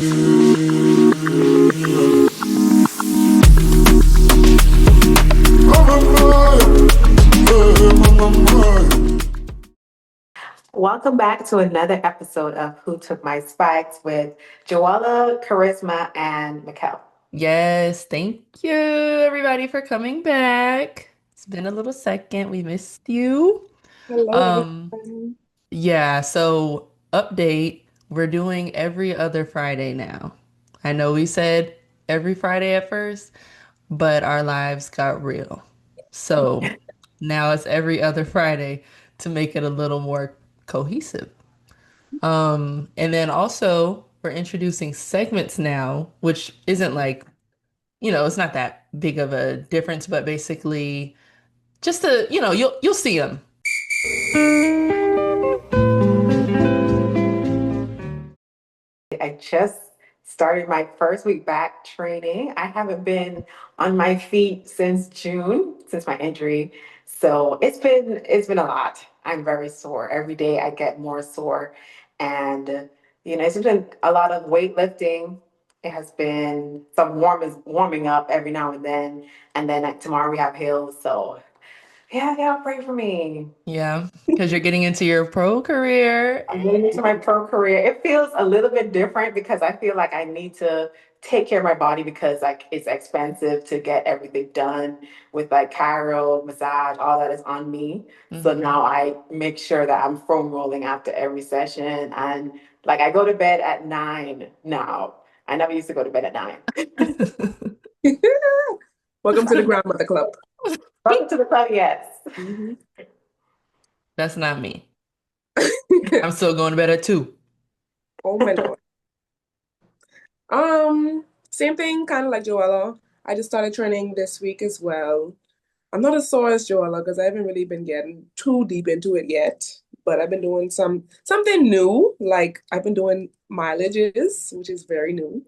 Welcome back to another episode of Who Took My Spikes with Joella, Charisma, and Mikele. Yes, thank you everybody for coming back. It's been a little second. We missed you. Hello, Um, everyone. yeah, so update, we're doing every other Friday now. I know we said every Friday at first, but our lives got real. So now it's every other Friday to make it a little more cohesive. And then also we're introducing segments now, which isn't like it's not that big of a difference, but basically just to, you'll see them. I just started my first week back training. I haven't been on my feet since June, since my injury. So it's been a lot. I'm very sore. Every day I get more sore. And it's been a lot of weightlifting. It has been some warming up every now and then. And then tomorrow we have hills. So yeah, pray for me. Yeah, because you're getting into your pro career. I'm getting into my pro career. It feels a little bit different because I feel like I need to take care of my body because like it's expensive to get everything done with like chiro, massage, all that is on me. So Mhm. now I make sure that I'm foam rolling after every session and like I go to bed at 9 now. I never used to go to bed at 9. Welcome to the Grandmother Club. Welcome to the club, yes. Mhm. That's not me. I'm still going to bed at 2. Oh my Lord. Same thing, kind of like Joella. I just started training this week as well. I'm not as sore as Joella because I haven't really been getting too deep into it yet. But I've been doing something new, like I've been doing mileages, which is very new.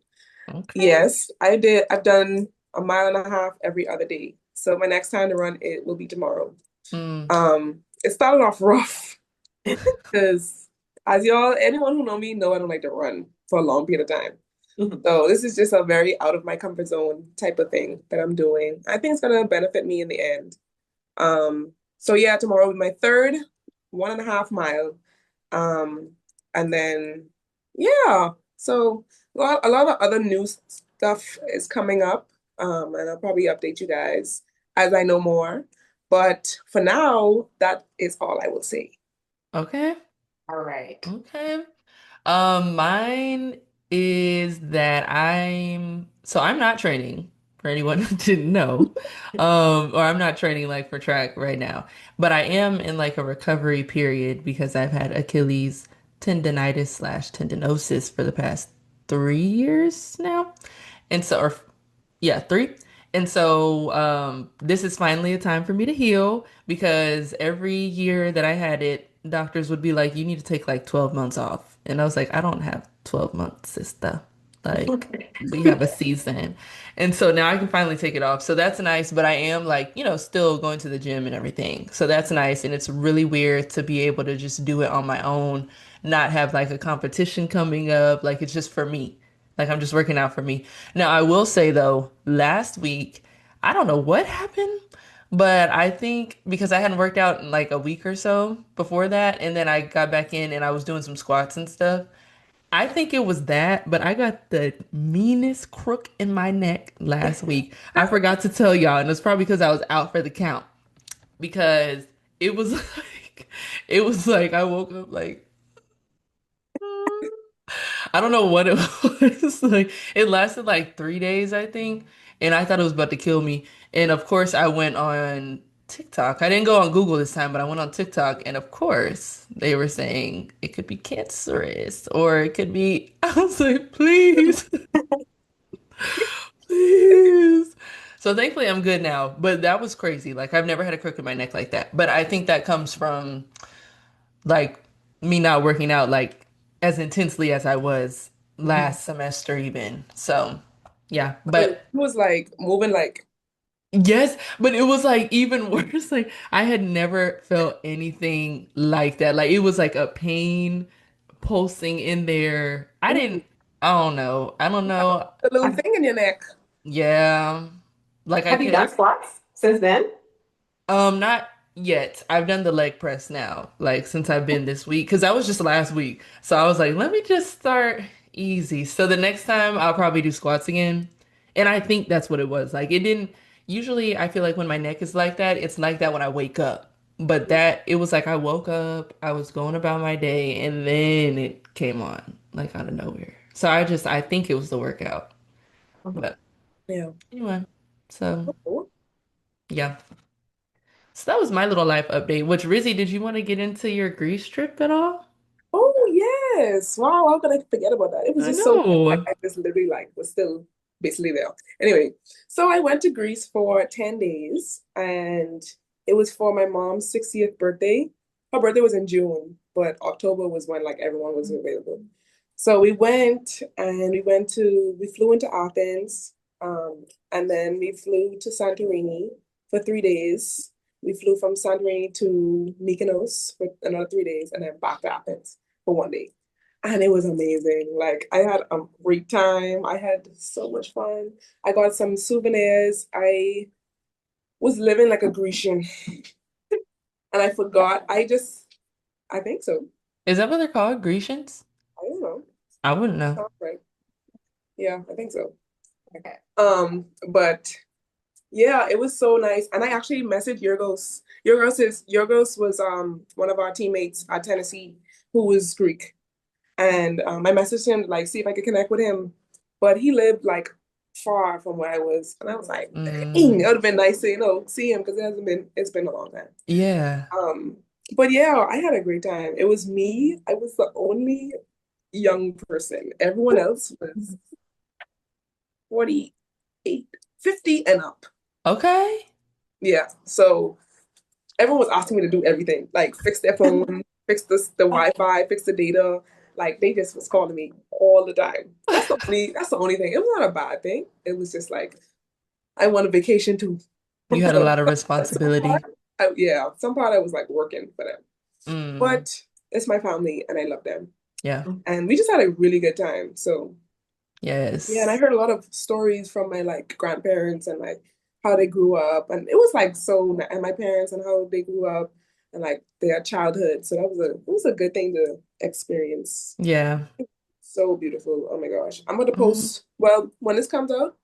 Okay. Yes, I did. I've done a mile and a half every other day. So my next time to run it will be tomorrow. Mm. It started off rough because as y'all, anyone who know me know I don't like to run for a long period of time. So this is just a very out of my comfort zone type of thing that I'm doing. I think it's gonna benefit me in the end. So yeah, tomorrow will be my third 1.5 mile. Um, and then yeah, so a lot of other new stuff is coming up. And I'll probably update you guys as I know more. But for now, that is all I will say. Okay. All right. Okay. Mine is that I'm not training for anyone who didn't know. Or I'm not training like for track right now, but I am in like a recovery period because I've had Achilles tendonitis slash tendinosis for the past 3 years now. And so, or yeah, 3. And so this is finally a time for me to heal because every year that I had it, doctors would be like, you need to take like 12 months off. And I was like, I don't have 12 months, sister. Like, we have a season. And so now I can finally take it off. So that's nice. But I am like, still going to the gym and everything. So that's nice. And it's really weird to be able to just do it on my own, not have like a competition coming up. Like, it's just for me. Like I'm just working out for me. Now, I will say though, last week, I don't know what happened, but I think because I hadn't worked out in like a week or so before that, and then I got back in and I was doing some squats and stuff. I think it was that, but I got the meanest crook in my neck last week. I forgot to tell y'all, and it's probably because I was out for the count because it was it was like I woke up like I don't know what it was. Like it lasted like 3 days, I think, and I thought it was about to kill me. And of course, I went on TikTok. I didn't go on Google this time, but I went on TikTok, and of course, they were saying it could be cancerous or it could be. I was like, please, please. So thankfully, I'm good now. But that was crazy. Like I've never had a crook in my neck like that. But I think that comes from like me not working out like as intensely as I was Mhm. last semester even. So, yeah, It but was like moving like yes, but it was like even worse. Like I had never felt anything like that. Like it was like a pain pulsing in there. I mm, didn't. I don't know. I don't know. The little Have, thing in your neck. Yeah. Like I have you can done squats since then? not yet. I've done the leg press now, like since I've been this week, because that was just last week. So I was like, let me just start easy. So the next time I'll probably do squats again. And I think that's what it was. Like it didn't usually I feel like when my neck is like that, it's like that when I wake up. But that it was like I woke up, I was going about my day, and then it came on like out of nowhere. So I think it was the workout. Mhm. But Yeah. anyway, so Oh, yeah. So that was my little life update. Which Rizzy, did you want to get into your Greece trip at all? oh, yes. Wow, how could I forget about that? It was I just so like know. I just literally like was still basically there. Anyway, so I went to Greece for 10 days and it was for my mom's 60th birthday. Her birthday was in June, but October was when like everyone was available. So we flew into Athens, and then we flew to Santorini for 3 days. We flew from Santorini to Mykonos for another 3 days and then back to Athens for 1 day. And it was amazing. Like I had a great time. I had so much fun. I got some souvenirs. I was living like a Grecian and I forgot. I think so. Is that what they're called? Grecians? I don't know. I wouldn't know. Sounds right. Yeah, I think so. Okay. But yeah, it was so nice. And I actually messaged Yorgos. Yorgos was one of our teammates at Tennessee who was Greek. And I messaged him like see if I could connect with him. But he lived like far from where I was. And I was like, dang, it Mm, would have been nice to, see him because it's been a long time. yeah. Um, but yeah, I had a great time. It was me. I was the only young person. Everyone else was 48, 50 and up. Okay. Yeah. So everyone was asking me to do everything, like fix their phone, fix the Wi-Fi, fix the data. Like they just was calling me all the time. That's the only thing. It was not a bad thing. It was just like I want a vacation too. You had a lot of Some part, responsibility. yeah, some part I was like working for them, Mm, but it's my family and I love them, yeah. and we just had a really good time. So yeah, and I Yes. heard a lot of stories from my like grandparents and like how they grew up, and it was like and my parents and how they grew up and like their childhood. So it was a good thing to experience. Yeah. So beautiful. Oh my gosh. I'm gonna Mm, post, well, when this comes out,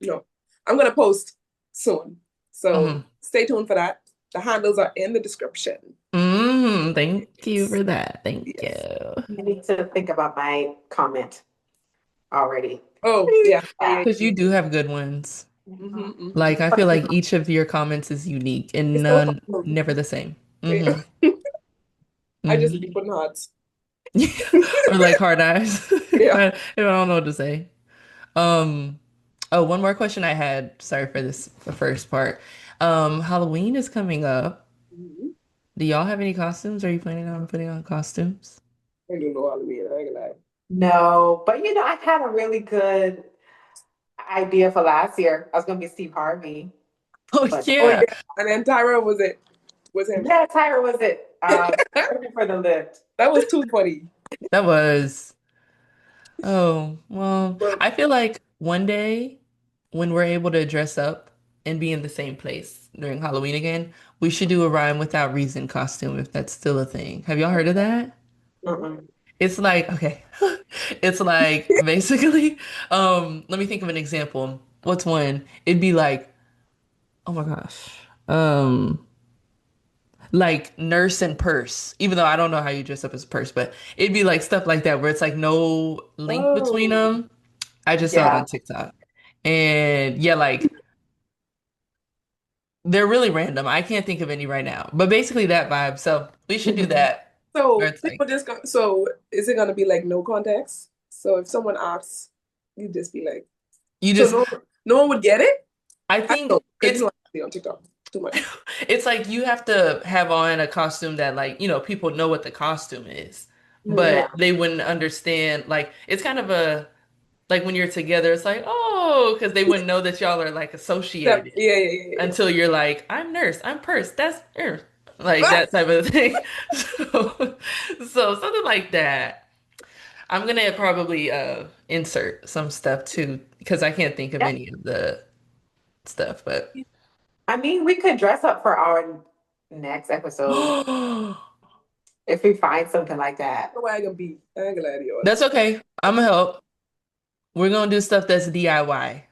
no, I'm gonna post soon. So hmm stay tuned for that. The handles are in the description. Thank you for that. Thank Yes. you. I need to think about my comment already. Oh, yeah. Yeah, yeah, Because you yeah. do have good ones. Mm-hmm, mm-hmm. Like I feel like each of your comments is unique and It's so none fun. never the same. Yeah. I just be Hmm putting hearts. Or like hard eyes. Yeah. If I don't know what to say. Um, oh, one more question I had. Sorry for this, the first part. Halloween is coming up. Mhm. Do y'all have any costumes? Are you planning on putting on costumes? I do know Halloween. I ain't gonna lie. No, but I had a really good idea for last year. I was gonna be Steve Harvey, Oh but Oh yeah, yeah, and then Tyra was him. yeah, Tyra was it. Working for the lift. That was too funny. that was. Oh, well, But I feel like one day when we're able to dress up and be in the same place during Halloween again, we should do a rhyme without reason costume if that's still a thing. Have y'all heard of that? Mm-mm. It's like, okay. It's like basically, let me think of an example. What's one? It'd be like, oh my gosh. Um, like nurse and purse, even though I don't know how you dress up as a purse, but it'd be like stuff like that where it's like no link between oh, them. I just saw it Yeah. on TikTok. And yeah, like they're really random. I can't think of any right now. But basically that vibe. So we should do Mhm. that. Where so it's like people just go. So is it gonna be like no context? So if someone asks, you just be like, you so just no one would get it. I I don't know think because you know I see on TikTok too much. it's like you have to have on a costume that like, people know what the costume is, Yeah. but they wouldn't understand like it's kind of a like when you're together, it's like, oh, because they wouldn't know that y'all are like Yeah, associated yeah, yeah, until you're like, I'm nurse, I'm purse, that's like yeah. that type of thing. So, so something like that. I'm gonna probably insert some stuff too because I can't think of Yeah. any of the stuff, but I mean, we could dress up for our next episode if we find something like that. The wagon beat. I ain't gonna lie to you. that's okay. I'm gonna help. We're gonna do stuff that's DIY.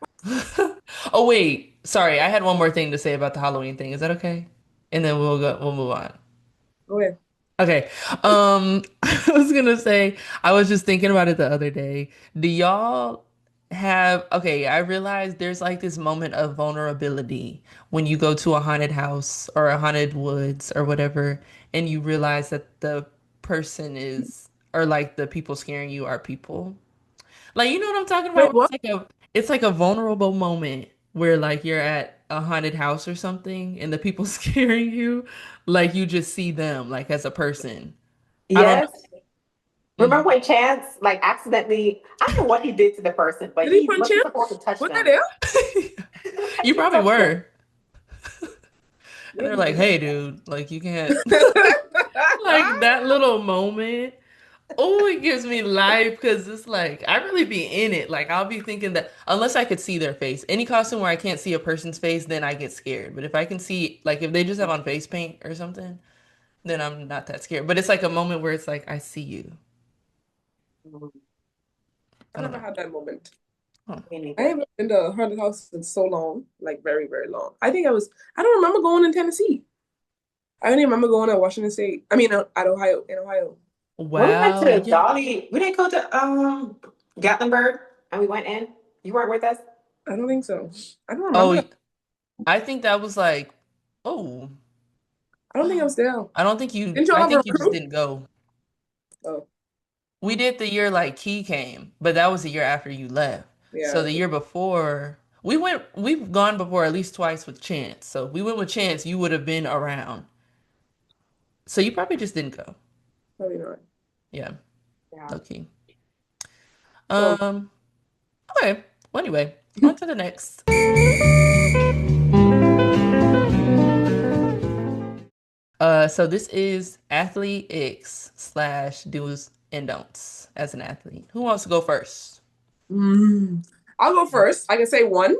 Oh wait, sorry, I had one more thing to say about the Halloween thing. Is that okay? And then we'll move on. Go ahead. Okay. I was gonna say, I was just thinking about it the other day. Do y'all have, okay, I realized there's like this moment of vulnerability when you go to a haunted house or a haunted woods or whatever, and you realize that the person is, or like the people scaring you are people. Like, you know what I'm talking about? Wait, Where what? it's like a vulnerable moment where like you're at a haunted house or something and the people scaring you, like you just see them like as a person. I don't Yes. know. Remember when Chance like accidentally, I don't know what he did to the person, but Did he he punch wasn't him? supposed to touch Was I them. there? I You think probably so too. were. And they're like, Maybe. "Hey, dude, like you can't." Like that little moment. Oh, it gives me life because it's like I really be in it. Like I'll be thinking that unless I could see their face, any costume where I can't see a person's face, then I get scared. But if I can see, like if they just have on face paint or something, then I'm not that scared. But it's like a moment where it's like I see you. I I don't never know. had that moment. Huh. Me I neither. haven't been to a haunted house in so long, like very, very long. I don't remember going in Tennessee. I only remember going to Washington State. I mean, at Ohio, in Ohio. When we went Wow. to Yeah. Dolly, we didn't go to Gatlinburg and we went in. You weren't with us? I don't think so. I don't remember Oh, that. I think that was like, oh, I don't think I was there. I don't think you. Didn't y'all I have a think you just recruit? didn't go. Oh, We did the year like Key came, but that was the year after you left. So yeah. the year before, we've gone before at least twice with Chance. So if we went with Chance, you would have been around. So you probably just didn't go. Probably not. Yeah, Yeah. okay. So, Um, okay. Well, anyway, on to the next. So this is athlete X slash do's and don'ts as an athlete. Who wants to go first? mm, I'll go first. I can say one,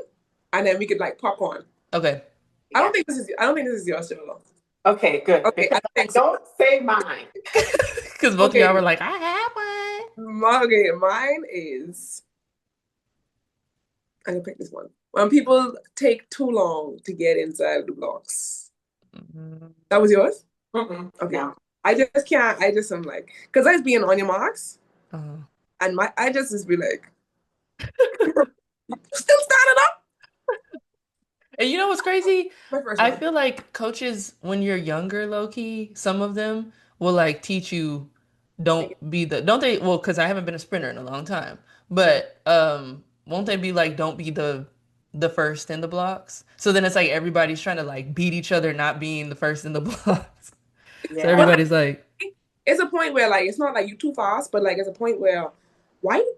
and then we could like popcorn. Okay. Yeah. I don't think this is yours, Joella. Okay, good. Okay, Because I don't I think so. don't say mine. Because both of y'all were Okay, like, I have one. okay, mine is. I can pick this one. When people take too long to get inside the blocks. Mhm. That was yours? Mm-mm, Okay. no. I just can't. I just am like, because I was being on your marks, Uh, and I just be like, still standing up. and you know what's crazy? My first I one. feel like coaches, when you're younger, low key, some of them will like teach you, don't they? Well, because I haven't been a sprinter in a long time, but won't they be like, don't be the first in the blocks? So then it's like everybody's trying to like beat each other, not being the first in the blocks. So Yeah. But everybody's like, it's a point where like it's not like you too fast, but like it's a point where why you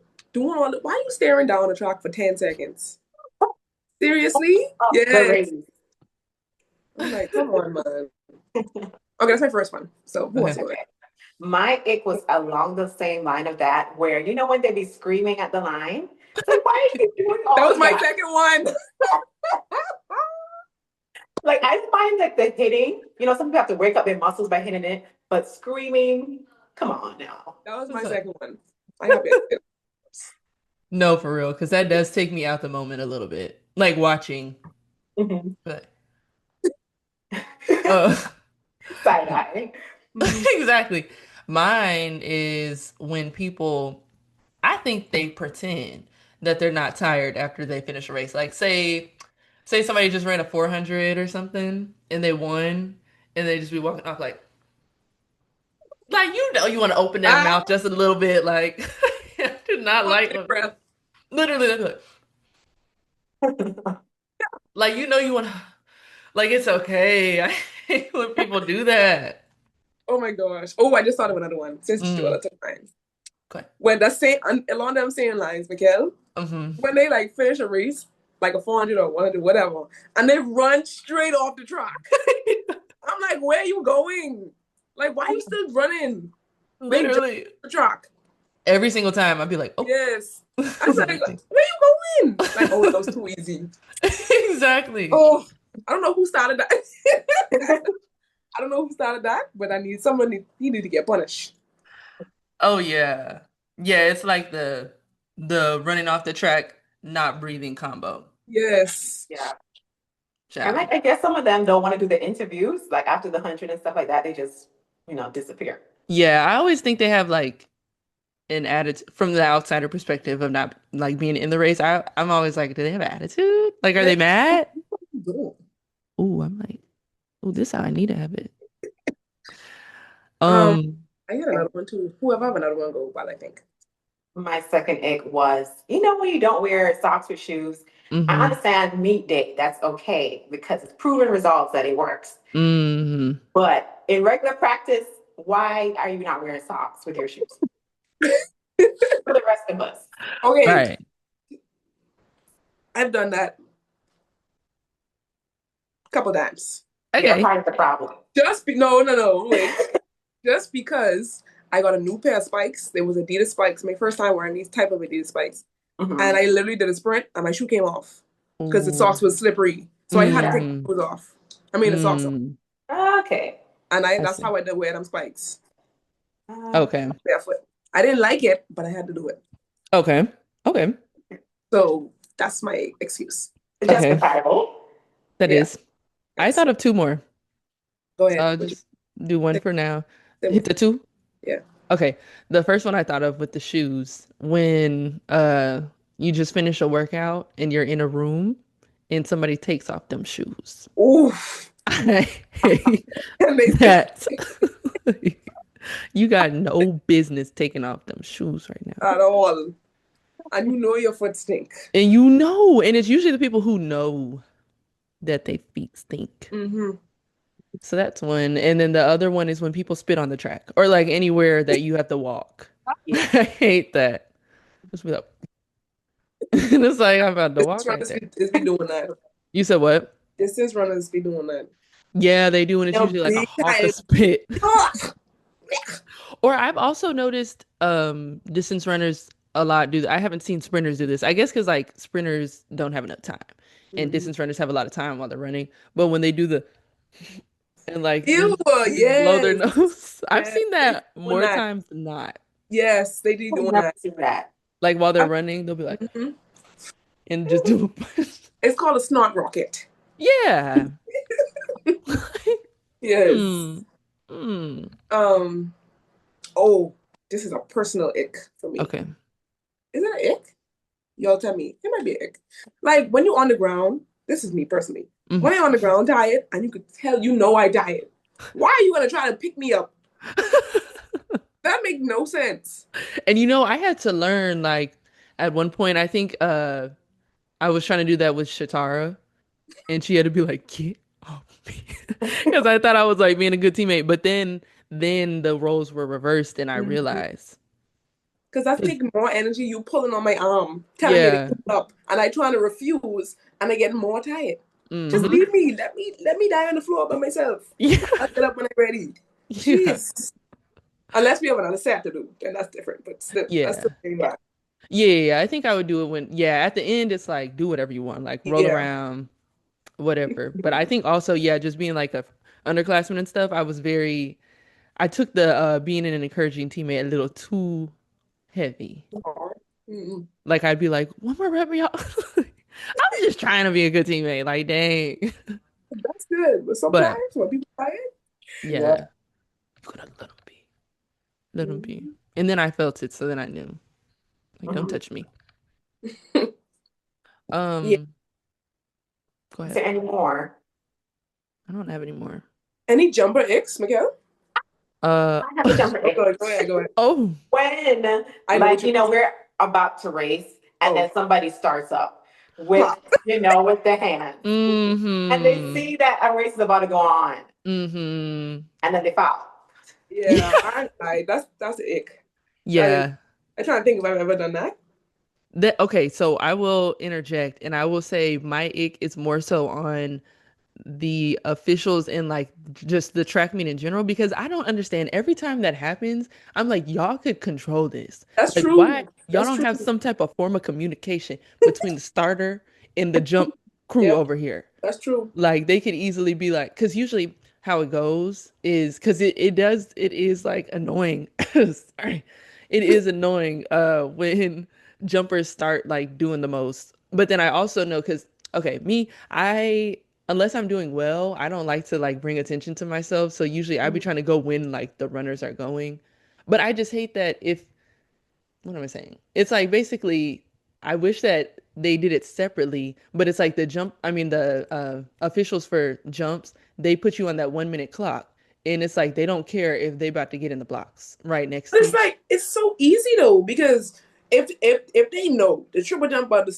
why you staring down the track for 10 seconds? Seriously? The Yes. race. I'm like, come on, man. Okay, that's my first one. So who wants to okay, go? Okay. My ick was along the same line of that, where you know when they be screaming at the line? It's like, why are you doing That all was my that? second one. Like I find that the hitting, some people have to wake up their muscles by hitting it, but screaming, come on now. That was it's my like, second one. I have it. no, for real, because that does take me out the moment a little bit, like watching. Mhm. But uh, Side no. eye. Mhm. Exactly. Mine is when people, I think they pretend that they're not tired after they finish a race. Like say somebody just ran a 400 or something and they won and they just be walking off like you want to open that Ah, mouth just a little bit like I do not hold like your when breath. literally like you want to like it's okay. I hate when people do that. Oh my gosh. Oh, I just thought of another one. Since Mm. Joella took mine. Okay. When the same along them same lines, Mikele, Mm-hmm. when they like finish a race, like a 400 or 100, whatever, and they run straight off the track. I'm like, where are you going? Like, why are you still running? Wait, just Literally. the track. Every single time I'd be like, oh, Yes. I'm is like, that where anything? you going? Like, oh, that was too easy. Exactly. Oh, I don't know who started that. I don't know who started that, but I need someone. He need to get punished. Oh yeah. Yeah, it's like the running off the track, not breathing combo. Yes. Yeah. And Child. I guess some of them don't want to do the interviews, like after the 100 and stuff like that. They just, disappear. Yeah, I always think they have like an attitude from the outsider perspective of not like being in the race. I'm always like, do they have an attitude? Like, are they Like, mad? go. Ooh, I'm like, ooh, this how I need to have it. Um, Um, I had another one too. Whoever have another one go while I think. My second ick was, when you don't wear socks with shoes. I mm-hmm, understand meet day, that's okay because it's proven results that it works. mm-hmm. But in regular practice, why are you not wearing socks with your shoes? For the rest of us. Okay, Right. I've done that a couple times. You're Okay. part of the problem. No, wait. Just because I got a new pair of spikes. They was Adidas spikes. My first time wearing these type of Adidas spikes. And Hmm. I literally did a sprint and my shoe came off because the Ooh. socks was slippery. So I had to take Mm-hmm. the shoes off. I mean the socks off. Mm. Okay. And I that's see. how I did wear them spikes. Uh, Okay. Barefoot. I didn't like it, but I had to do it. Okay. Okay. So that's my excuse. Okay. Justifiable. That Yeah. is. I Yes. thought of two more. Go So ahead. I'll What you just do one say? for now. Say Hit one. the two. Yeah. Okay. The first one I thought of with the shoes, when you just finish a workout and you're in a room and somebody takes off them shoes. Oof. I hate And they stink that. You got no business taking off them shoes right now. at all. And you know your foot stink. And you know, and it's usually the people who know that they feet stink. Mm-hmm. So that's one. And then the other one is when people spit on the track or like anywhere that you have to walk. Yeah. I hate that. Just be like, and it's like I'm about to Distance walk right runners there. be doing that. You said what? Distance runners be doing that. Yeah, they do, and it's They're usually like a big hawk of time. spit. Ugh. Or I've also noticed distance runners a lot do that. I haven't seen sprinters do this. I guess because like sprinters don't have enough time, and Mhm. distance runners have a lot of time while they're running. But when they do the and like Ew, just blow their yes. nose, I've Yes, seen they be that doing more that. times than not. Yes, they be I've doing never that. seen that. Like while they're running, they'll be like Mhm. and just do a It's called a snot rocket. yeah. Yes. Hmm. Hmm. Um, oh, this is a personal ick for me. Okay. Is it an ick? Y'all tell me. It might be an ick. Like when you're on the ground, this is me personally. Mhm. When you're on the ground tired and you could tell I diet, why are you gonna try to pick me up? That makes no sense. And I had to learn like at one point I think I was trying to do that with Shatara and she had to be like get off me because I thought I was like being a good teammate but then the roles were reversed and I Mhm. realized Because that's 'cause- taking more energy. You pulling on my arm, telling me to yeah get up, and I trying to refuse, and I get more tired. Just hmm leave me. Let me die on the floor by myself. yeah I'll get up when I'm ready. yeah Jeez. Unless we have another set to do, then that's different. But still, that's yeah still getting Yeah. back. yeah I think I would do it when at the end it's like do whatever you want like roll Yeah. around whatever but I think also yeah just being like a underclassman and stuff I took the being an encouraging teammate a little too heavy. Mm-mm. Like I'd be like, one more rep, y'all. I'm just trying to be a good teammate. Like, dang. That's good. But sometimes But when people tired, yeah, yeah. you gotta let them be. Let them be. Mhm. And then I felt it, so then I knew. Like, don't Mhm. touch me. Yeah. Um, go Is ahead. there any more? I don't have any more. Any jumper X, Mikele? Uh I have a jumper Oh, ick. go ahead, go ahead. oh. When, I know what like, you're gonna say. we're about to race and Oh, then somebody starts up with, ha. with their hands and they Mm-hmm. see that a race is about to go on Mm-hmm. and then they foul. Yeah, that's the ick. That is. Yeah. I'm trying to think if I've ever done that. That okay, so I will interject and I will say my ick is more so on the officials and like just the track meet in general because I don't understand. Every time that happens, I'm like, y'all could control this. That's Like, why true. y'all That's don't true. have some type of form of communication between the starter and the jump crew Yep, over here? that's true. Like they could easily be like, because usually how it goes is because it is like annoying. Sorry. It is annoying when jumpers start like doing the most. But then I also know because okay, me, I unless I'm doing well, I don't like to like bring attention to myself. So usually I'd be Mhm. trying to go when like the runners are going. But I just hate that if what am I saying? It's like basically, I wish that they did it separately, but it's like the jump, I mean, the officials for jumps, they put you on that 1 minute clock. And it's like they don't care if they about to get in the blocks right next But to it's you. like it's so easy though because if they know the triple jump about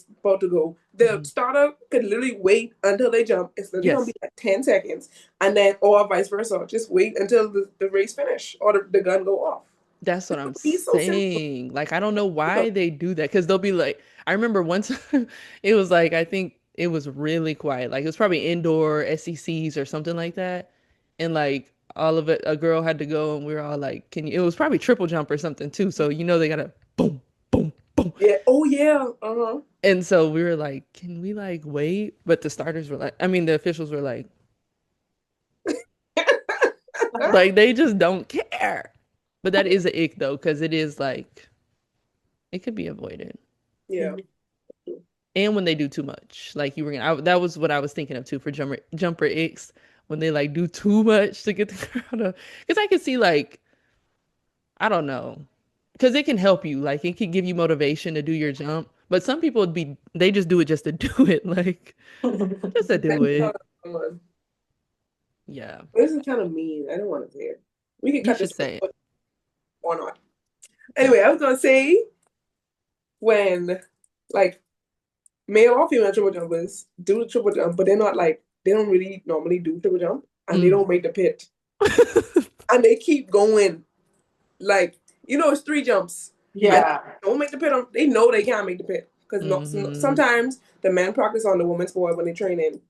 to go, the Mhm. starter could literally wait until they jump. It's literally gonna be Yes, like 10 seconds, and then or vice versa, just wait until the race finish or the gun go off. that's what It I'm would be so simple. saying. Like, I don't know why they do that because they'll be like, I remember one time it was like, I think it was really quiet. Like, it was probably indoor SECs or something like that. And like, all of it, a girl had to go, and we were all like, "Can you?" It was probably triple jump or something too. So, they gotta boom, boom, boom. Yeah. Oh yeah. Uh And so we were like, "Can we like wait?" But the starters were like, I mean, the officials were huh. like they just don't care. But that is a ick though, because it is like, it could be avoided. Yeah. And when they do too much, like you were gonna, that was what I was thinking of too for jumper Icks when they like do too much to get the crowd up. Because I can see like I don't know, because it can help you, like it can give you motivation to do your jump. But some people would be they just do it just to do it, like just to do That's kind it. of fun. Yeah, This is kind of mean. I don't want to say it. We can you cut should this say it. or not. Anyway, I was gonna say when like male or female triple jumpers do the triple jump, but they're not like they don't really normally do triple jump and they Mm. don't make the pit. And they keep going. Like, it's 3 jumps. And Yeah. they don't make the pit they know they can't make the pit. Because Hmm. sometimes the men practice on the women's board when they train in,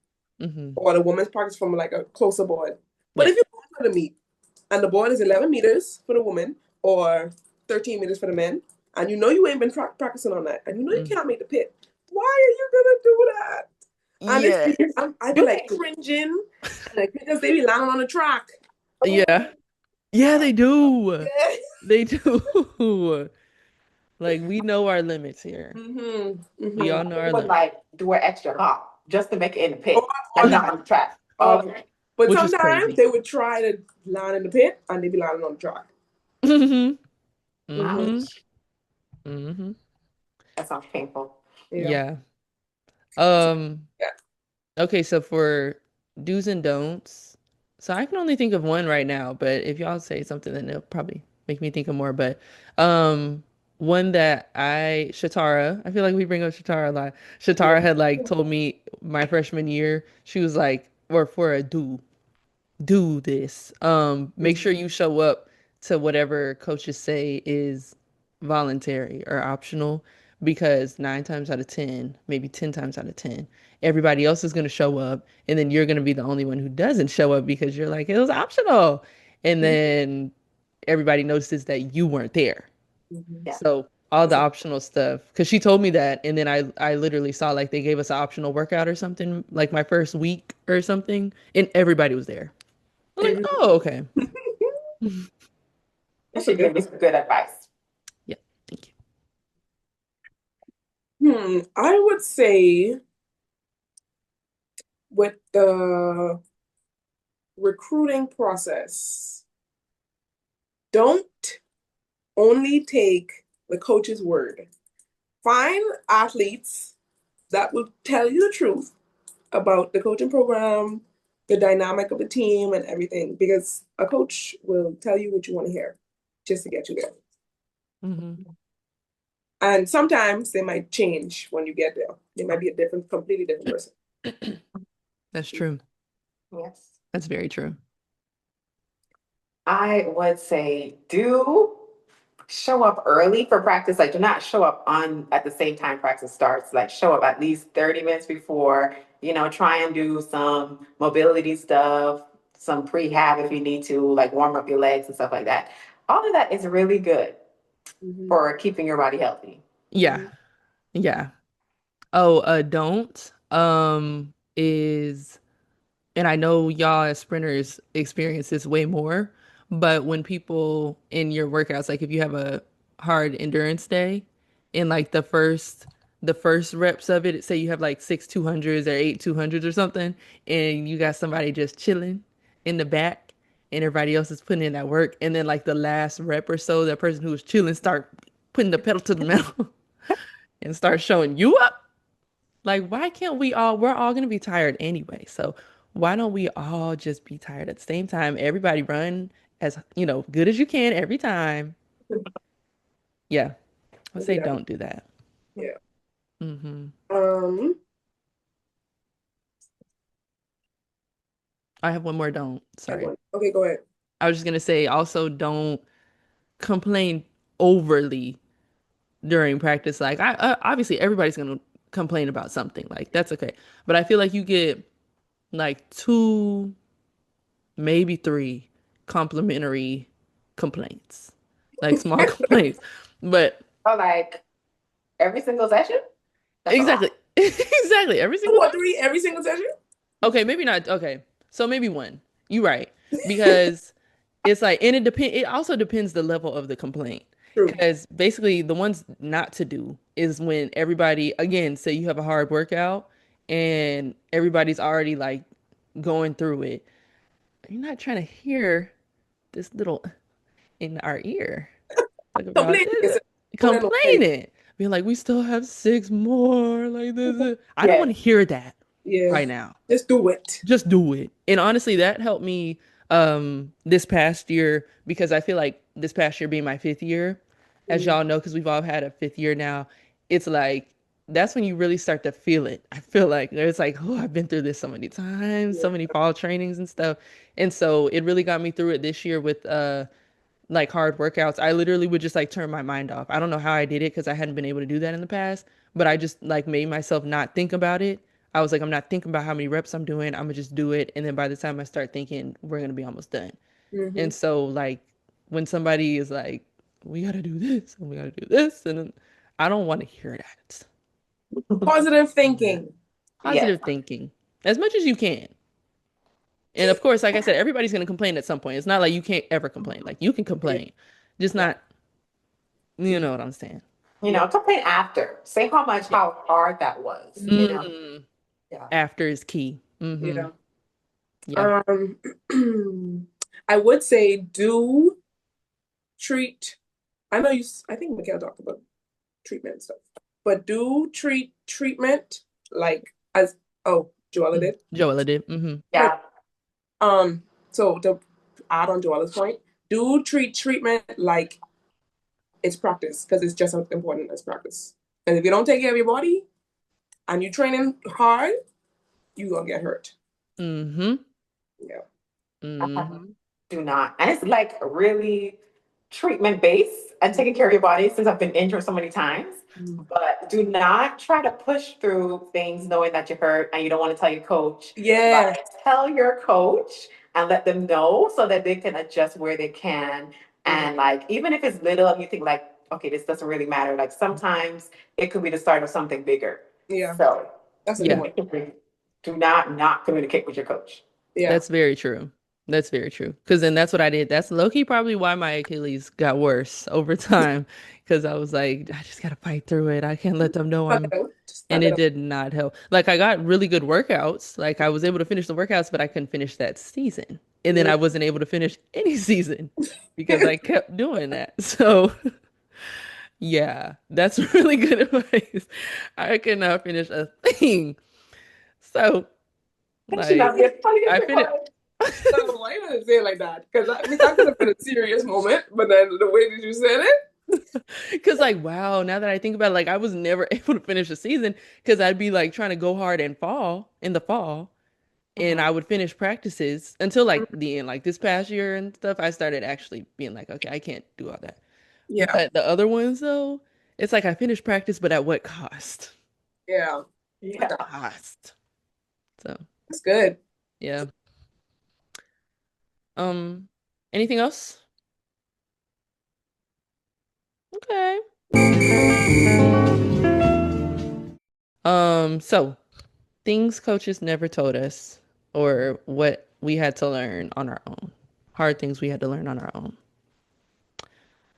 Hmm. or the women's practice from like a closer board. But Yeah. if you go to the meet and the board is 11 meters for the woman or 13 meters for the men, and you know you ain't been practicing on that, and you know you Mm. can't make the pit, why are you gonna do that? And Yeah. I be Do like they? cringing, like because they be landing on the track. Yeah. Yeah, they do. Yeah. They do. Like we know our limits here. Mm-hmm. We Mm-hmm. all know They our would limits, like do an extra hop just to make it in the Or, pit or and the, not on the track. uh, Okay. but which is sometimes crazy. they would try to land in the pit and they be landing on the track. Hmm. Mm-hmm. Hmm. Ouch. Hmm. That sounds painful. Yeah. Yeah. Um, Yeah. okay, so for do's and don'ts, so I can only think of one right now, but if y'all say something, then it'll probably make me think of more. But um, one that Shatara, I feel like we bring up Shatara a lot. Yeah. Shatara had like told me my freshman year, she was like, or for a do this. Make sure you show up to whatever coaches say is voluntary or optional because 9 times out of 10, maybe 10 times out of 10, everybody else is going to show up and then you're going to be the only one who doesn't show up because you're like, it was optional. And then everybody notices that you weren't there. Mm-hmm. Yeah. So all the That's optional stuff, because she told me that, and then I literally saw like they gave us an optional workout or something, like my first week or something, and everybody was there. I'm like, Mhm. oh, okay. You That's a should good give me some good advice. Yeah, thank one. I would say with the recruiting process, don't only take the coach's word. Find athletes that will tell you the truth about the coaching program, the dynamic of the team, and everything. Because a coach will tell you what you want to hear just to get you there. you. Hmm. And sometimes they might change when you get there. They might be a completely different person. That's true. Yes. That's very true. I would say do show up early for practice. Like do not show up on at the same time practice starts. Like show up at least 30 minutes before try and do some mobility stuff, some prehab if you need to, like warm up your legs and stuff like that. All of that is really good Hmm. for keeping your body healthy. Yeah. Hmm. Yeah. Oh, don't is and I know y'all as sprinters experience this way more, but when people in your workouts, like if you have a hard endurance day, in like the first reps of it, say you have like 6 200s or 8 200s or something, and you got somebody just chilling in the back, and everybody else is putting in that work, and then like the last rep or so, that person who was chilling start putting the pedal to the metal and start showing you up. Like, why can't we're all gonna be tired anyway. So why don't we all just be tired at the same time? Everybody run as, good as you can every time. Yeah. I say Yeah. don't do that. Yeah. hmm Um, I have one more don't. and Sorry. one. Okay, go ahead. I was just gonna say also don't complain overly during practice. Like obviously everybody's gonna complain about something. Like that's okay. But I feel like you get like two, maybe three complimentary complaints, like small complaints. But Or like every single session, that's a exactly, lot. exactly, every Two single or time. three every single session? Okay, maybe not. Okay, so maybe one. You right, because it's like, and it depend. It also depends the level of the complaint. True. Because basically, the ones not to do is when everybody, again, say you have a hard workout and everybody's already like going through it. You're not trying to hear this little in our ear. Talk about Complaining this, is no end of thing. complaining, being like, we still have six more. Like this. I don't want Yes. to hear that Yeah. right now. Just do it. Just do it. And honestly, that helped me this past year because I feel like this past year being my fifth year, as Mm. y'all know, because we've all had a fifth year now, it's like that's when you really start to feel it. I feel like there's like, oh, I've been through this so many times, so many Yeah. fall trainings and stuff. And so it really got me through it this year with like hard workouts. I literally would just like turn my mind off. I don't know how I did it because I hadn't been able to do that in the past, but I just like made myself not think about it. I was like, I'm not thinking about how many reps I'm doing. I'm gonna just do it. And then by the time I start thinking, we're gonna be almost done. Hmm. And so like when somebody is like, we gotta do this and we gotta do this, and then I don't want to hear that. Positive thinking. Yes. Positive thinking as much as you can. And of course, like I said, everybody's gonna complain at some point. It's not like you can't ever complain. Like you can Yeah. complain, just Yeah. not, you know what I'm saying. Yeah. Complain after. Say how hard that was. Mhm. Mm, Yeah. after is key. Yeah. Yeah. Um, I would say do treat. I know I think Mikele talked about treatment and stuff, but do treat treatment like as, oh, Joella did. Joella did. Right. Yeah. Um, so to add on Joella's point, do treat treatment like it's practice because it's just as important as practice. And if you don't take care of your body and you training hard, you gonna get hurt. Mm-hmm. Yeah. I Mm-hmm. do not. And it's like really treatment based and taking care of your body since I've been injured so many times. Mm. But do not try to push through things knowing that you're hurt and you don't want to tell your coach. Yeah. Like tell your coach and let them know so that they can adjust where they can. Mhm. And like even if it's little and you think like, okay, this doesn't really matter. Like sometimes it could be the start of something bigger. Yeah. So That's a good Yeah, one. do not communicate with your coach. Yeah. that's very true. That's very true. Because then that's what I did. That's low key probably why my Achilles got worse over time. Because I was like, I just gotta fight through it. I can't let them know Cut I'm, it out. Just and cut it it out. did not help. Like I got really good workouts. Like I was able to finish the workouts, but I couldn't finish that season. And then Yeah. I wasn't able to finish any season because I kept doing that. So yeah, that's really good advice. I could not finish a thing. So, That should like, not be a funny I finished So why you gotta say it like that? Because that could have been a serious moment, but then the way that you said it, because, like, wow, now that I think about it, like, I was never able to finish a season because I'd be like trying to go hard and fall in the fall, and Mhm. I would finish practices until like the end, like this past year and stuff. I started actually being like, okay, I can't do all that. yeah, But the other ones, though, it's like I finished practice, but at what cost? yeah, What Yeah. cost? So, That's good. yeah. Um, anything else? Okay. So things coaches never told us or what we had to learn on our own. Hard things we had to learn on our own.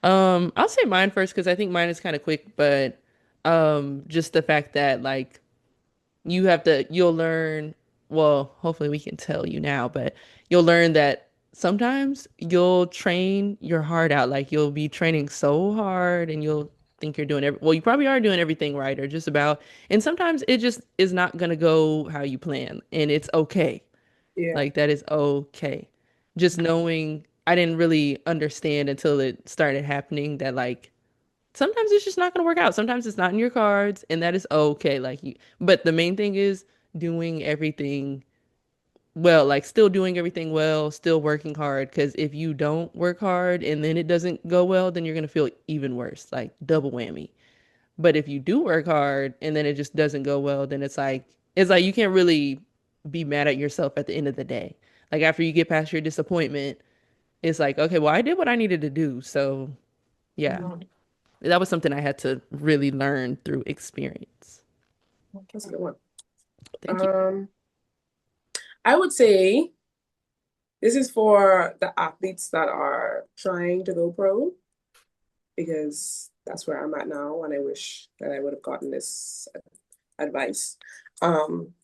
I'll say mine first because I think mine is kind of quick, but just the fact that like you'll learn, well, hopefully we can tell you now, but you'll learn that sometimes you'll train your heart out. Like you'll be training so hard and you'll think you're doing well, you probably are doing everything right or just about, and sometimes it just is not gonna go how you plan, and it's okay. Yeah. Like that is okay. Just knowing I didn't really understand until it started happening that like sometimes it's just not going to work out. Sometimes it's not in your cards, and that is okay. Like you, but the main thing is doing everything well, like still doing everything well, still working hard. Because if you don't work hard and then it doesn't go well, then you're going to feel even worse, like double whammy. But if you do work hard and then it just doesn't go well, then it's like you can't really be mad at yourself at the end of the day. Like after you get past your disappointment, it's like, okay, well, I did what I needed to do. So, yeah. Mhm. That was something I had to really learn through experience. That's a good one. Thank you. Um, I would say this is for the athletes that are trying to go pro because that's where I'm at now, and I wish that I would have gotten this advice. Um,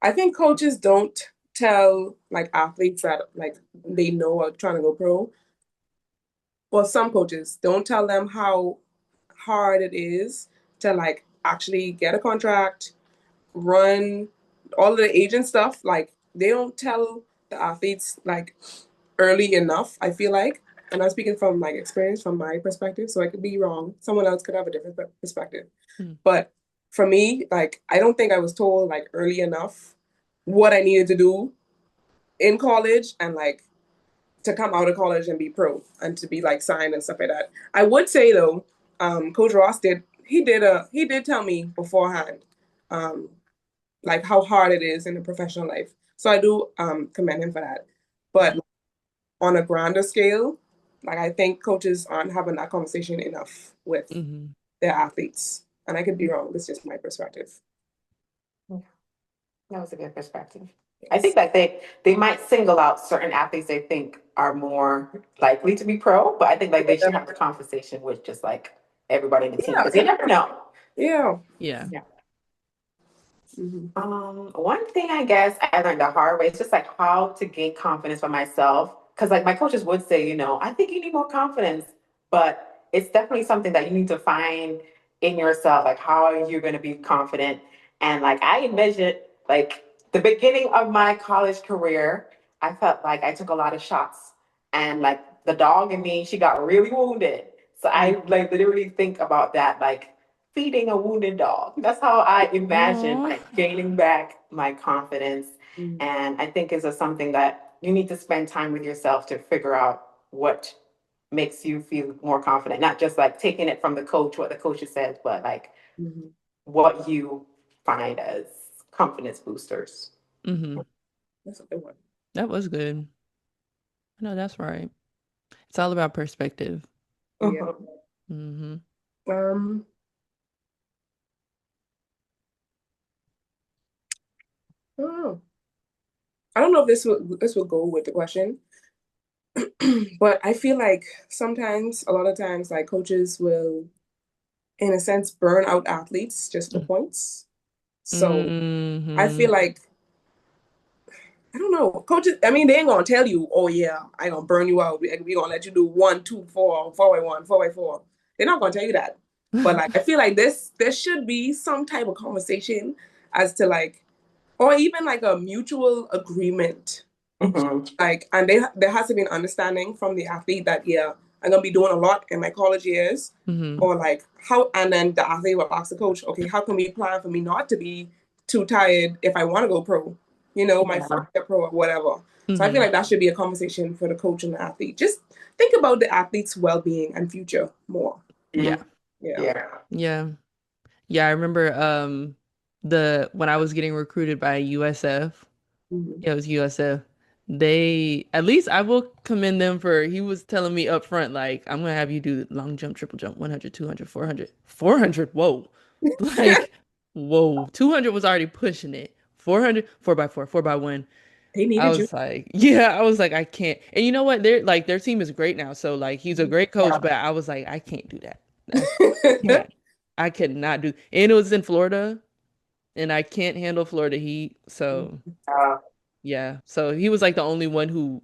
I think coaches don't tell like athletes that like they know are trying to go pro. Well, some coaches don't tell them how hard it is to like actually get a contract, run all of the agent stuff. Like they don't tell the athletes like early enough, I feel like. And I'm speaking from like experience from my perspective, so I could be wrong. Someone else could have a different perspective. Mm, But for me, like I don't think I was told like early enough what I needed to do in college and like to come out of college and be pro and to be like signed and stuff like that. I would say though, Coach Ross did tell me beforehand, um, like how hard it is in a professional life. So I do commend him for that. But on a grander scale, like I think coaches aren't having that conversation enough with hmm their athletes. And I could be wrong. This is just my perspective. Yeah, that was a good perspective. I Yes. think that they might single out certain athletes they think are more likely to be pro, but I think like they should have the conversation with just like everybody in the team Yeah. because you never know. Yeah. Yeah. Yeah. Hmm. One thing I guess I learned the hard way is just like how to gain confidence for myself. Cause like my coaches would say, I think you need more confidence, but it's definitely something that you need to find in yourself, like how you're going to be confident. And like I envisioned, like the beginning of my college career, I felt like I took a lot of shots, and like the dog in me, she got really wounded. So I like literally think about that, like feeding a wounded dog. That's how I imagine Aw. like gaining back my confidence. Hmm. And I think is something that you need to spend time with yourself to figure out what makes you feel more confident. Not just like taking it from the coach, what the coach says, but like Hmm. what you find as confidence boosters. hmm That's a good one. That was good. No, that's right. It's all about perspective. Yeah. Mhm. hmm Um, I don't know. I don't know if this will go with the question, but I feel like sometimes, a lot of times, like coaches will, in a sense, burn out athletes just for points. So I feel hmm like I don't know, coaches. I mean, they ain't gonna tell you, "Oh yeah, I gonna burn you out. We gonna let you do 1, 2, 4, 4x1, 4x4." They're not gonna tell you that. But like, I feel like there should be some type of conversation as to like, or even like a mutual agreement, Mhm. like, and there has to be an understanding from the athlete that yeah, I'm gonna be doing a lot in my college years, hmm or like how, and then the athlete will ask the coach, okay, how can we plan for me not to be too tired if I want to go pro, my Yeah. first year pro or whatever. So I feel hmm like that should be a conversation for the coach and the athlete. Just think about the athlete's well-being and future more. Yeah. Mhm. Yeah. Yeah. Yeah. Yeah. I remember. the when I was getting recruited by USF, Mhm. yeah, it was USF. They at least I will commend them for he was telling me up front, like, I'm gonna have you do long jump, triple jump, 100, 200, 400. 400, whoa. Like, whoa. 200 was already pushing it. 400, 4 by 4, 4 by 1. He I needed you. was like, yeah, I was like, I can't. And you know what? Their team is great now. So like he's a great coach, Yeah. but I was like, I can't do that. I can't. I could not do. And it was in Florida, and I can't handle Florida heat. So Uh, yeah. So he was like the only one who,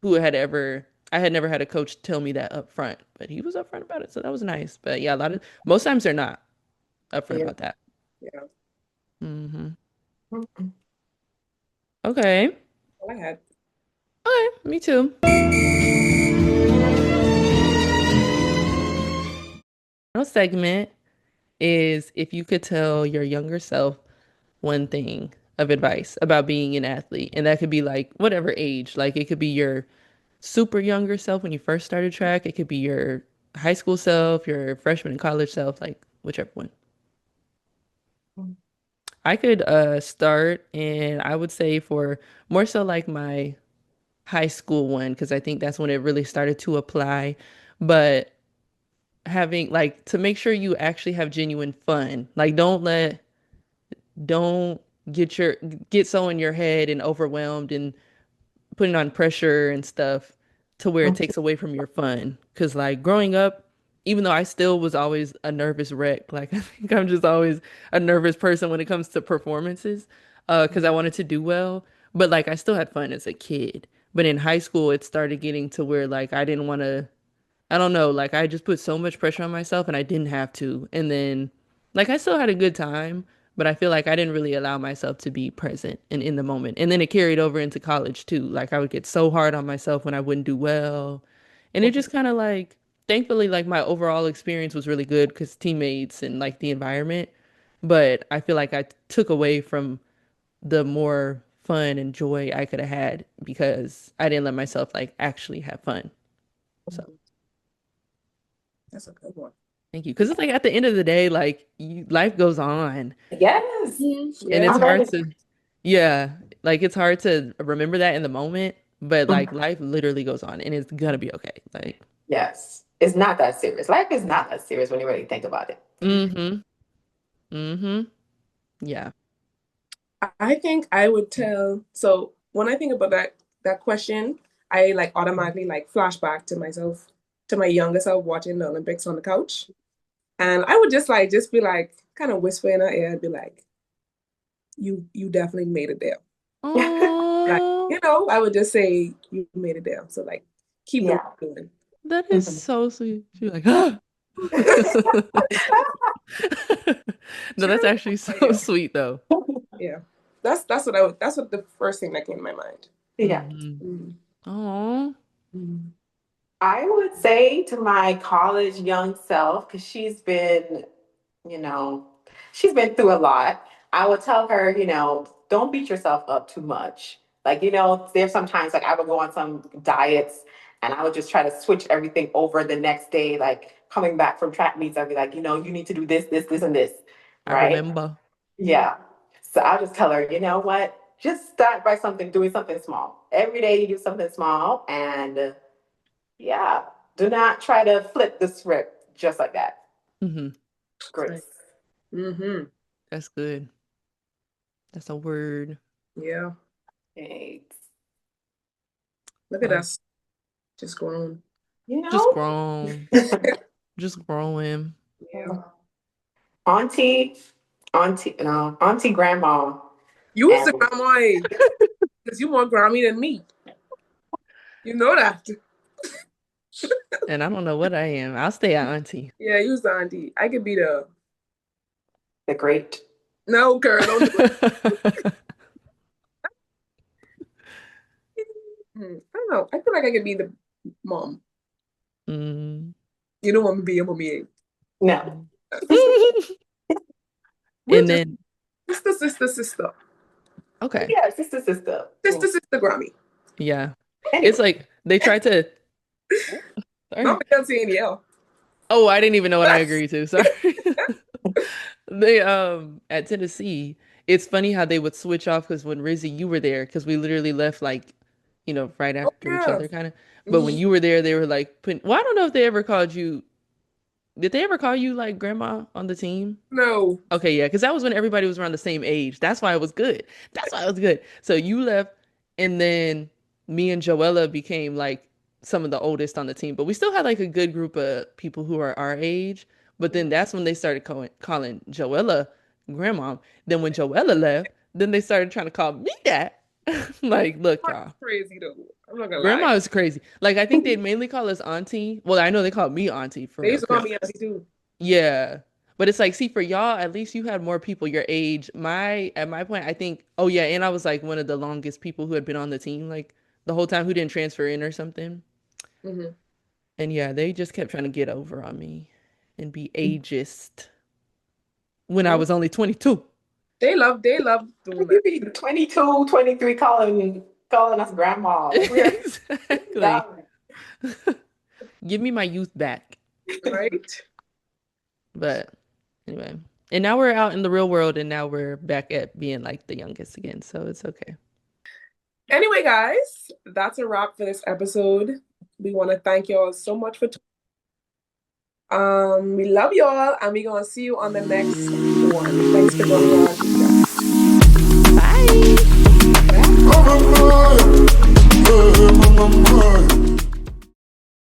who had ever I had never had a coach tell me that up front, but he was upfront about it. So that was nice. But yeah, most times they're not upfront yeah. about that. Yeah, Hmm. Mhm. Okay. all I had. Okay, me too. Final segment is if you could tell your younger self one thing of advice about being an athlete, and that could be like whatever age. Like it could be your super younger self when you first started track. It could be your high school self, your freshman and college self, like whichever one. I could start and I would say for more so like my high school one because I think that's when it really started to apply. But having like to make sure you actually have genuine fun. Like don't get so in your head and overwhelmed and putting on pressure and stuff to where it takes away from your fun. Cause like growing up, even though I still was always a nervous wreck, like I think I'm just always a nervous person when it comes to performances, cause I wanted to do well. But like I still had fun as a kid. But in high school, it started getting to where like I didn't want to I don't know, like I just put so much pressure on myself and I didn't have to. And then like I still had a good time, but I feel like I didn't really allow myself to be present and in the moment. And then it carried over into college too. Like I would get so hard on myself when I wouldn't do well. And it just kind of like thankfully like my overall experience was really good cuz teammates and like the environment, but I feel like I took away from the more fun and joy I could have had because I didn't let myself like actually have fun. So That's a good one. thank you. Because it's like at the end of the day, like life goes on Yes. and Yeah. it's I hard learned to, yeah, like it's hard to remember that in the moment, but like it. life literally goes on and it's gonna be okay. Like, Yes. It's not that serious. Life is not that serious when you really think about it. mm-hmm, mm-hmm, yeah. I think I would tell. So when I think about that question, I like automatically like flashback to myself, to my younger self watching the Olympics on the couch, and I would just be like kind of whisper in her ear and be like, "You definitely made it there." Like Oh, I would just say you made it there. So like keep doing Yeah. what you're doing. that is Mhm. so sweet. She's like, ah. No, She that's really actually had so no idea. sweet though. Yeah. That's what the first thing that came to my mind. Yeah. Mm-hmm. Mm. Oh, Mm. I would say to my college young self, because you know, she's been through a lot. I would tell her, don't beat yourself up too much. Like, there's sometimes like I would go on some diets and I would just try to switch everything over the next day, like coming back from track meets, I'd be like, you need to do this, this, this, and this, I right? remember. Yeah. So I'll just tell her, you know what? Just start by doing something small. Every day you do something small and yeah, do not try to flip the script just like that. Mm-hmm. Right. Grace. Mm-hmm. That's good. That's a word. Yeah. Thanks. Look at Like us just growing. You just know? grown, just growing. Yeah. Auntie, no, Auntie Grandma. You was And the grandma because you more Grammy than me. You know that. And I don't know what I am. I'll stay at auntie. Yeah, you was the auntie. I could be the the great. no girl, don't do it. I don't know. I feel like I could be the mom. Mm. You don't want me to be a mommy. No. We're And just then, sister. okay, Yeah, sister, sister. Sister Grammy. yeah. It's Anyway. like they tried to, Not sorry. because Danielle. Oh, I didn't even know what I agreed to. Sorry. They at Tennessee, it's funny how they would switch off because when Rizzy, you were there, because we literally left like, right Oh after each yeah. other kind of. But when Mhm. you were there, they were like putting, well, I don't know if they ever called you, did they ever call you like grandma on the team? No. Okay, yeah, because that was when everybody was around the same age. That's why it was good. That's why it was good. So you left, and then me and Joella became like some of the oldest on the team, but we still had like a good group of people who are our age. But then that's when they started calling Joella grandma. Then when Joella left, then they started trying to call me that. Like, look, That's y'all, crazy though. I'm not gonna lie. grandma is crazy. Like, I think they'd mainly call us auntie. Well, I know they call me auntie for They real, used to call because me auntie too. yeah. But it's like, see, for y'all, at least you had more people your age. At my point, I think, oh yeah, and I was like one of the longest people who had been on the team, like the whole time, who didn't transfer in or something. Hmm. And yeah, they just kept trying to get over on me and be ageist when I Hmm. was only 22. They love doing You that. be 22, 23 calling us grandma. Like we are Exactly. young. Give me my youth back. Right? But anyway. And now we're out in the real world, and now we're back at being like the youngest again. So it's okay. Anyway, guys, that's a wrap for this episode. We want to thank y'all so much for we love y'all and we're gonna see you on the next one. Thanks for joining us.